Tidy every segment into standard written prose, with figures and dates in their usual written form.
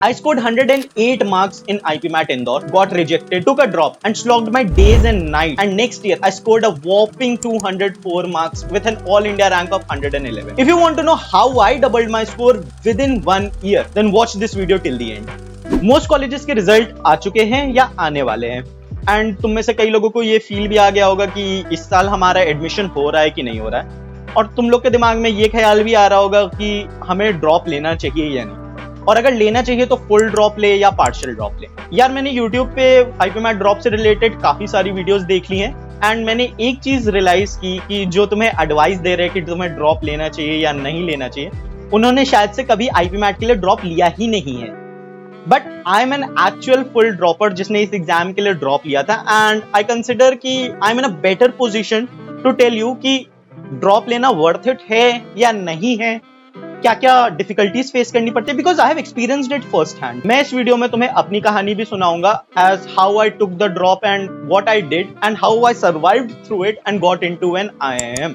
I scored 108 marks in IPMAT Indore, got rejected, took a drop and slogged my days and nights. And next year, I scored a whopping 204 marks with an All India rank of 111. If you want to know how I doubled my score within 1 year, then watch this video till the end. Most colleges के result आ चुके हैं या आने वाले हैं and तुम में से कई लोगों को ये फील भी आ गया होगा कि इस साल हमारा एडमिशन हो रहा है कि नहीं हो रहा है, और तुम लोग के दिमाग में ये ख्याल भी आ रहा होगा कि हमें ड्रॉप लेना चाहिए या नहीं, और अगर लेना चाहिए तो फुल ड्रॉप ले या पार्शियल ड्रॉप ले। यार मैंने YouTube पे IPMAT ड्रॉप से रिलेटेड काफी सारी वीडियोस देख ली हैं एंड मैंने एक चीज रियलाइज की कि जो तुम्हें एडवाइस दे रहे हैं कि तुम्हें ड्रॉप लेना चाहिए या नहीं लेना चाहिए, उन्होंने शायद से कभी IPMAT के लिए ड्रॉप लिया ही नहीं है। But I am an actual full dropper जिसने इस एग्जाम के लिए ड्रॉप लिया था एंड आई कंसिडर कि I am in a better position to tell you कि ड्रॉप लेना वर्थ इट है या नहीं है, क्या क्या डिफिकल्टीज फेस करनी पड़ती है, because I have experienced it first hand. मैं इस वीडियो में तुम्हें अपनी कहानी भी सुनाऊंगा as how I took the drop and what I did and how I survived through it and got into an IIM।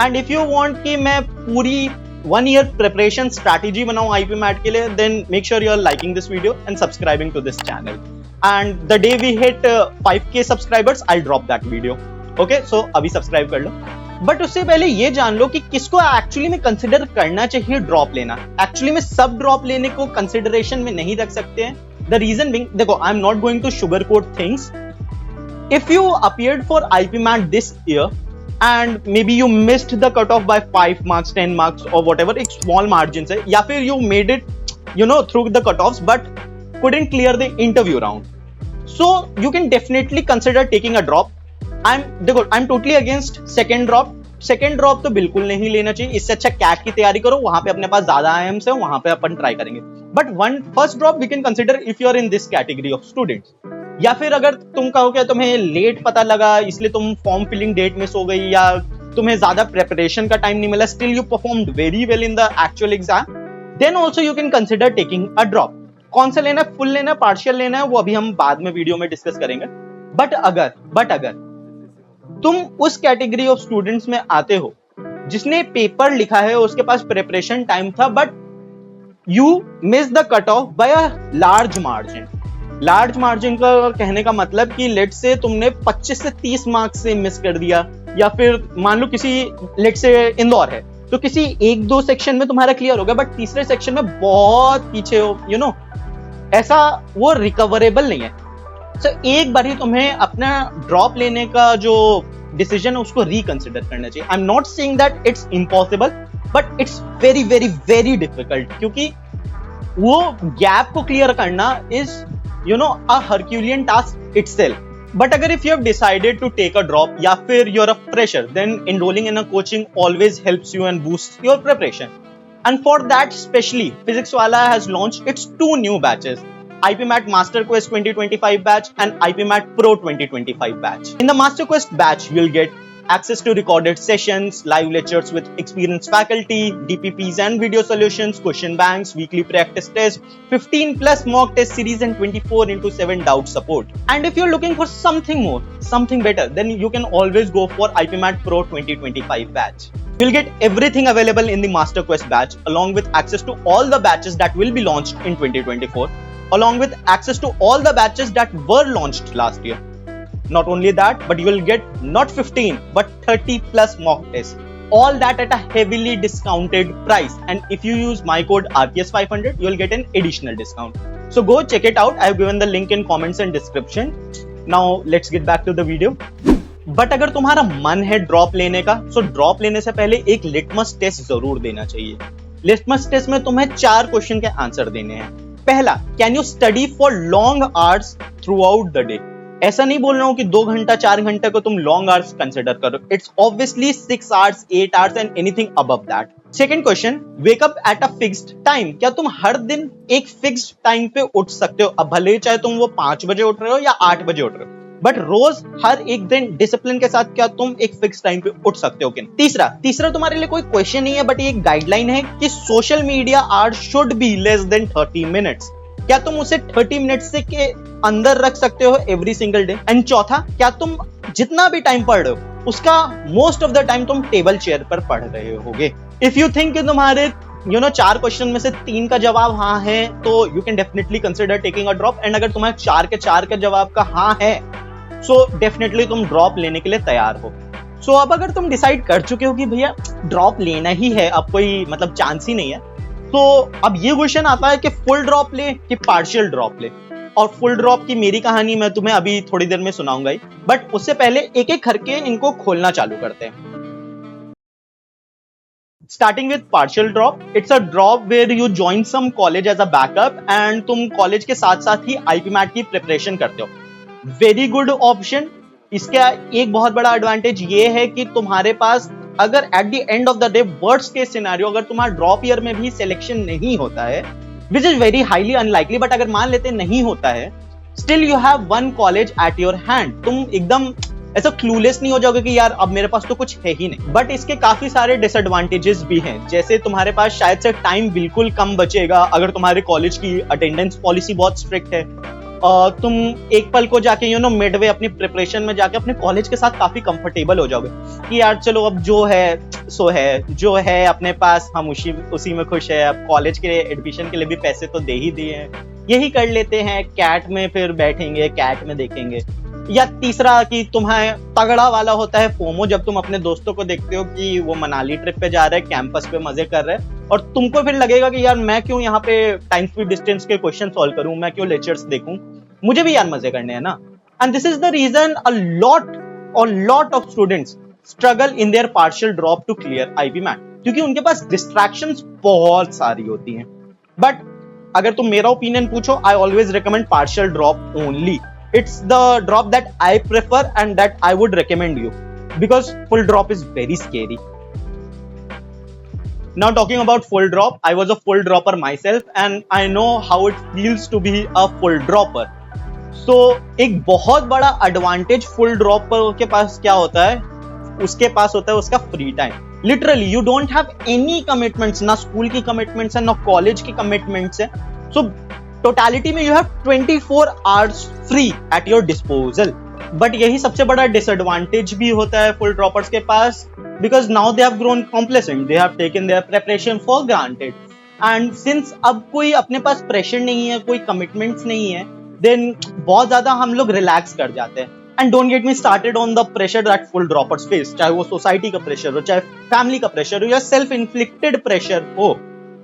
And if you want कि मैं पूरी 1 year preparation strategy बनाऊं IPMAT के लिए, then make sure you are liking this video and subscribing to this channel. And the day we hit 5K subscribers, I'll drop that video. Okay, so अभी subscribe कर लो। But उससे पहले ये जान लो कि किसको एक्चुअली में कंसिडर करना चाहिए ड्रॉप लेना। एक्चुअली में सब ड्रॉप लेने को कंसिडरेशन में नहीं रख सकते हैं। द रीजन बीइंग, देखो I am not going to sugar coat things. If you appeared for IPMAT this year and maybe you missed the cutoff by 5 marks, 10 marks or whatever, एक small margin से, या फिर you made it, you know, through the cutoffs but couldn't clear the interview round, so you can definitely consider taking a drop. I'm totally against second drop. Second drop तो बिल्कुल नहीं लेना चाहिए। इससे अच्छा कैट की तैयारी करो, वहां पे अपने पास ज्यादा IIMs है, वहां पे अपन ट्राई करेंगे। But first drop we can consider if you are in this category of students, या फिर अगर तुम कहो कि तुम्हें लेट पता लगा इसलिए तुम फॉर्म फिलिंग डेट मिस हो गई, या तुम्हें ज्यादा प्रिपरेशन का टाइम नहीं मिला, still you performed very well in the actual exam, then also you can consider taking a drop. कौन सा लेना है, फुल लेना है, पार्शियल लेना है, वो अभी हम बाद में वीडियो में डिस्कस करेंगे। बट अगर तुम उस कैटेगरी ऑफ स्टूडेंट्स में आते हो जिसने पेपर लिखा है, उसके पास प्रिपरेशन टाइम था, but you miss the cut off by a large margin. Large margin का कहने का मतलब कि लेट से तुमने 25 से 30 मार्क्स से मिस कर दिया, या फिर मान लो किसी लेट से इंदौर है तो किसी 1-2 सेक्शन में तुम्हारा क्लियर हो गया, बट तीसरे सेक्शन में बहुत पीछे हो, यू नो, ऐसा वो रिकवरेबल नहीं है। So, एक बार ही तुम्हें अपना ड्रॉप लेने का जो डिसीजन है उसको रिकंसिडर करना चाहिए। I am not saying that it's impossible, but it's very very very difficult, क्योंकि वो गैप को क्लियर करना is you know a Herculean task itself. But अगर if you have decided to take a drop या फिर you are a fresher, then enrolling in a coaching always helps you and boost your preparation. And for that specially Physics Wallah has launched its 2 new batches, IPMAT Master Quest 2025 batch and IPMAT Pro 2025 batch. In the Master Quest batch, you'll get access to recorded sessions, live lectures with experienced faculty, DPPs and video solutions, question banks, weekly practice tests, 15 plus mock test series and 24/7 doubt support. And if you're looking for something more, something better, then you can always go for IPMAT Pro 2025 batch. You'll get everything available in the Master Quest batch, along with access to all the batches that will be launched in 2024. Along with access to all the batches that were launched last year. Not only that, but you will get not 15 but 30 plus mock tests. All that at a heavily discounted price. And if you use my code RPS500, you will get an additional discount. So go check it out. I have given the link in comments and description. Now let's get back to the video. But अगर तुम्हारा मन है drop लेने का, so drop लेने से पहले एक लिटमस टेस्ट जरूर देना चाहिए। लिटमस टेस्ट में तुम्हें 4 क्वेश्चन के आंसर देने हैं। पहला, can you study for long hours through out the day. ऐसा नहीं बोल रहा हूं कि 2 घंटा 4 घंटे को तुम लॉन्ग आवर्स कंसिडर करो, it's obviously 6 hours 8 hours and anything above that. Second question, wake up at a fixed time. क्या तुम हर दिन एक फिक्स्ड टाइम पे उठ सकते हो? अब भले चाहे तुम वो 5 बजे उठ रहे हो या 8 बजे उठ रहे हो, बट रोज हर एक दिन डिसिप्लिन के साथ क्या तुम एक फिक्स टाइम पे उठ सकते हो कि नहीं? तीसरा तुम्हारे लिए कोई क्वेश्चन नहीं है, बट ये एक गाइडलाइन है कि social media hours should be less than 30 minutes. क्या तुम उसे 30 मिनट्स से के अंदर रख सकते हो एवरी सिंगल डे? एंड चौथा, क्या तुम जितना भी टाइम पढ़ रहे हो उसका मोस्ट ऑफ द टाइम तुम टेबल चेयर पर पढ़ रहे होगे? इफ यू थिंक कि तुम्हारे 4 क्वेश्चन में से 3 का जवाब हाँ है तो you can definitely consider taking a drop, and अगर तुम्हारे 4 के 4 का जवाब का हाँ है सो डेफिनेटली तुम ड्रॉप लेने के लिए तैयार हो। सो अब अगर तुम डिसाइड कर चुके हो कि भैया ड्रॉप लेना ही है, अब कोई मतलब चांस ही नहीं है, तो अब ये क्वेश्चन आता है कि फुल ड्रॉप ले कि पार्शियल ड्रॉप ले। और फुल ड्रॉप की मेरी कहानी मैं तुम्हें अभी थोड़ी देर में सुनाऊंगा ही, बट उससे पहले एक एक करके इनको खोलना चालू करते हैं। Starting with partial drop, it's a drop where you join some college as a backup and तुम कॉलेज के साथ साथ ही आईपी मैट की प्रिपरेशन करते हो। Very good option. इसका एक बहुत बड़ा एडवांटेज ये है कि तुम्हारे पास अगर at the end of the day worst case scenario अगर तुम्हारा ड्रॉप ईयर में भी सिलेक्शन नहीं होता है, which is very highly unlikely, but अगर मान लेते नहीं होता है, still you have one college at your hand. तुम एकदम ऐसा क्लूलेस नहीं हो जाओगे कि यार अब मेरे पास तो कुछ है ही नहीं। बट इसके काफी सारे डिसएडवांटेजेस भी हैं, जैसे तुम्हारे पास शायद से टाइम बिल्कुल कम बचेगा अगर तुम्हारे कॉलेज की अटेंडेंस पॉलिसी बहुत स्ट्रिक्ट है। तुम एक पल को जाके मिडवे अपनी प्रिपरेशन में जाके अपने कॉलेज के साथ काफी कंफर्टेबल हो जाओगे कि यार चलो अब जो है सो है, जो है अपने पास हम उसी में खुश है। अब कॉलेज के एडमिशन के लिए भी पैसे तो दे ही दिए हैं, यही कर लेते हैं, कैट में फिर बैठेंगे, कैट में देखेंगे। या तीसरा कि तुम्हें तगड़ा वाला होता है फोमो, जब तुम अपने दोस्तों को देखते हो कि वो मनाली ट्रिप पे जा रहे हैं, कैंपस पे मजे कर रहे हैं, और तुमको फिर लगेगा कि यार मैं क्यों यहाँ पे टाइम स्पीड डिस्टेंस के क्वेश्चन सॉल्व करूं, मैं क्यों लेक्चर्स देखूं, मुझे भी यार मजे करने हैं ना। And this is the reason a lot of students struggle in their partial drop to clear IPMAT, क्योंकि उनके पास डिस्ट्रैक्शंस बहुत सारी होती हैं। बट अगर तुम मेरा ओपिनियन पूछो, I always recommend partial drop only. It's the drop that I prefer and that I would recommend you, because full drop is very scary. Now talking about full drop, I was a full dropper myself and I know how it feels to be a full dropper. So एक बहुत बड़ा advantage full dropper के पास क्या होता है, उसके पास होता है उसका free time. Literally you don't have any commitments, ना स्कूल की कमिटमेंट्स है ना कॉलेज की कमिटमेंट्स है। सो टोटलिटी में you have 24 hours free at your disposal. But यही सबसे बड़ा डिसएडवांटेज भी होता है फुल ड्रॉपर्स के पास, because now they have grown complacent, they have taken their preparation for granted, and since अब कोई अपने पास प्रेशर नहीं है, कोई कमिटमेंट्स नहीं है, देन बहुत ज्यादा हम लोग रिलैक्स कर जाते हैं। And don't get me started on the pressure that full droppers face, चाहे वो सोसाइटी का प्रेशर हो, चाहे फैमिली का प्रेशर हो, या सेल्फ इन्फ्लिक्टेड प्रेशर हो।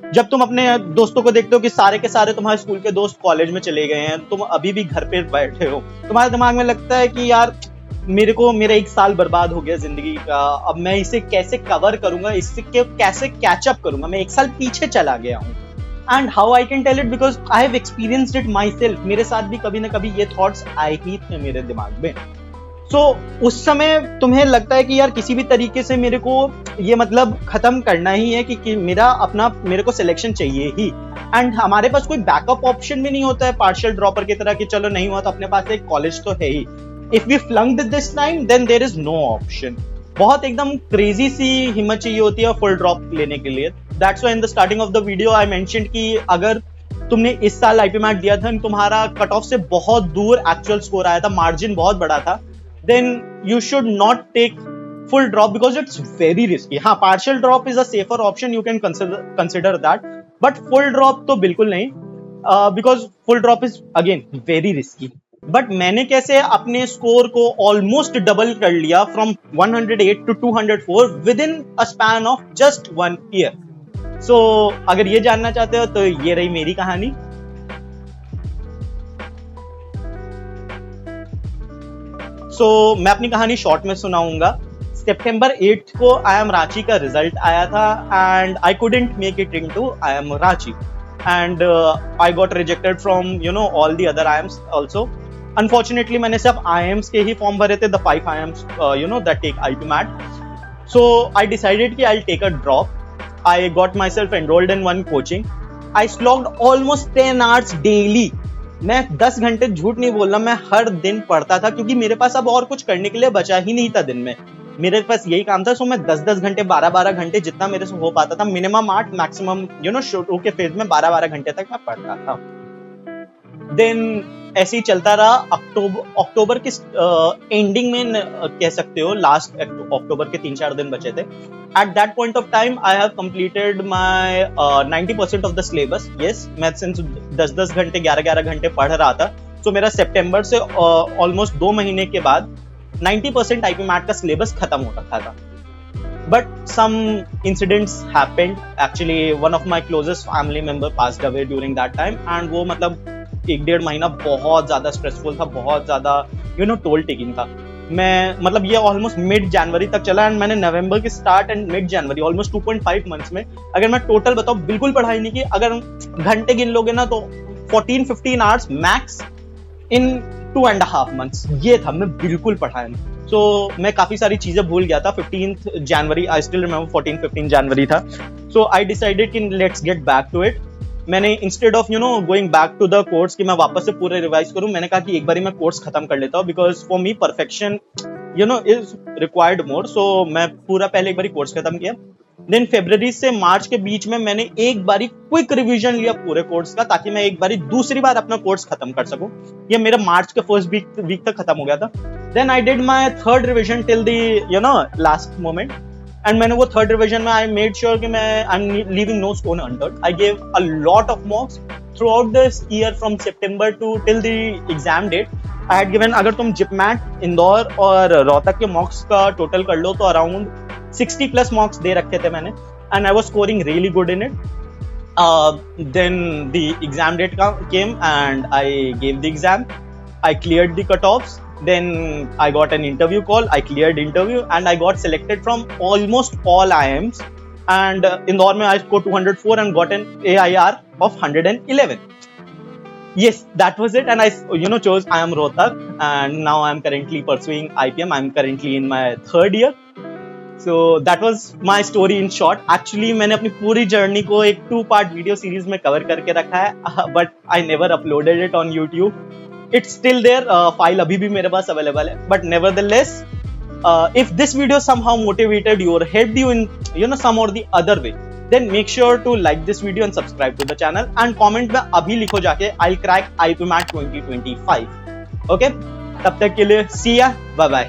जब तुम अपने दोस्तों को देखते हो कि सारे के सारे तुम्हारे स्कूल के दोस्त कॉलेज में चले गए हैं, तुम अभी भी घर पे बैठे हो, तुम्हारे दिमाग में लगता है कि यार मेरा 1 साल बर्बाद हो गया जिंदगी का, अब मैं इसे कैसे कवर करूंगा, इससे कैसे कैचअप करूंगा, मैं 1 साल पीछे चला गया हूँ। And how I can tell it, because I have experienced it myself. मेरे साथ भी कभी ना कभी ये थॉट्स आए ही थे मेरे दिमाग में। सो उस समय तुम्हें लगता है कि यार किसी भी तरीके से मेरे को ये मतलब खत्म करना ही है कि मेरे को सिलेक्शन चाहिए ही। एंड हमारे पास कोई बैकअप ऑप्शन भी नहीं होता है पार्शियल ड्रॉपर की तरह कि चलो नहीं हुआ तो अपने पास एक कॉलेज तो है ही। If we flunked this time then there is no option. बहुत एकदम क्रेजी सी हिम्मत चाहिए होती है फुल ड्रॉप लेने के लिए। That's why in the starting of the video I mentioned कि अगर तुमने इस साल आईपी मैट दिया था, तुम्हारा कट ऑफ से बहुत दूर एक्चुअल स्कोर आया था, मार्जिन बहुत बड़ा था, then you should not take full drop because it's very risky. हाँ, partial drop is a safer option, you can consider that, but full drop तो बिल्कुल नहीं, because full drop is again very risky. But मैंने कैसे अपने score को almost double कर लिया from 108 to 204 within a span of just 1 year. So अगर ये जानना चाहते हो तो ये रही मेरी कहानी। मैं अपनी कहानी शॉर्ट में सुनाऊंगा। सितंबर 8 को IIM रांची का रिजल्ट आया था and I couldn't make it into IIM Ranchi and I got rejected from all the other IIMs also. Unfortunately मैंने सिर्फ IIMs के ही फॉर्म भरे थे, the 5 IIMs that take IP MAT. So I decided कि I'll take a drop. I got myself enrolled in one coaching. I slogged almost 10 hours daily. मैं 10 घंटे झूठ नहीं बोल रहा, मैं हर दिन पढ़ता था क्योंकि मेरे पास अब और कुछ करने के लिए बचा ही नहीं था दिन में। मेरे पास यही काम था। सो मैं 10-10 घंटे 12-12 घंटे जितना मेरे से हो पाता था, मिनिमम 8 मैक्सिमम शुरू के फेज में 12-12 घंटे तक मैं पढ़ता था। देन ऐसे ही चलता रहा। अक्टूबर के एंडिंग में कह सकते हो, लास्ट अक्टूबर के 3-4 दिन बचे थे। At that point of time I have completed my 90% of the syllabus. Yes, मैं सिंस 10-10 घंटे 11-11 घंटे पढ़ रहा था, तो मेरा सितंबर से ऑलमोस्ट 2 महीने के बाद 90% आईपी मैट का सिलेबस खत्म हो रखा था। But some incidents happened. Actually, one of my closest family member passed away during that time, and वो मतलब 1-1.5 महीना बहुत ज्यादा स्ट्रेसफुल था, बहुत ज्यादा टोल टेकिंग था। मैं मतलब ये ऑलमोस्ट मिड जनवरी तक चला, एंड मैंने नवंबर के start and mid January almost 2.5 months में, अगर मैं टोटल बताऊं, बिल्कुल पढ़ाई नहीं की। अगर घंटे गिन लोगे ना तो 14-15 आवर्स मैक्स इन 2.5 मंथ्स, ये था। मैं बिल्कुल पढ़ाया नहीं। सो मैं काफी सारी चीजें भूल गया था। 15 जनवरी, आई स्टिल रिमेंबर 14-15 जनवरी था। सो आई डिसाइडेड कि let's get back to it. मैंने instead of going back to the course कि मैं वापस से पूरे रिवाइज करूं, मैंने कहा कि एक बार मैं कोर्स खत्म कर लेता हूं, because for me perfection is required more. So मैं पूरा पहले एक बार कोर्स खत्म किया। देन फरवरी से मार्च के बीच में मैंने एक बारी क्विक रिवीजन लिया पूरे कोर्स का, ताकि मैं एक बारी दूसरी बार अपना कोर्स खत्म कर सकूं। ये मेरा मार्च के फर्स्ट वीक तक खत्म हो गया था। Then I did my third revision till the last moment, and मैंने वो थर्ड रिवीजन में आई मेड श्योर कि मैं I am leaving no stone unturned. I gave a lot of mocks throughout this year from सितंबर to till the exam date. I had given, अगर तुम जिपमैट, इंदौर और रोहतक के मॉक्स का टोटल कर लो तो अराउंड 60+ मॉक्स दे रखे थे मैंने, and I was scoring really good in it. Then the exam date came and I gave the exam. I cleared the cutoffs. Then I got an interview call. I cleared interview and I got selected from almost all IIMs. And Indore mein I scored 204 and got an AIR of 111. Yes, that was it. And I chose IIM Rohtak, and now I'm currently pursuing IPM. I'm currently in my 3rd year. So that was my story in short. Actually मैंने अपनी पूरी journey को एक 2-part video series में cover करके रखा है, but I never uploaded it on YouTube. It's still there, file अभी भी मेरे पास अवेलेबल है। But nevertheless, if this video somehow motivated you or helped you in some or the other way, then make sure to like this video and subscribe to the channel, and comment में अभी लिखो जाके I'll crack IPMAT 2025. Okay? तब तक के लिए see ya, bye bye.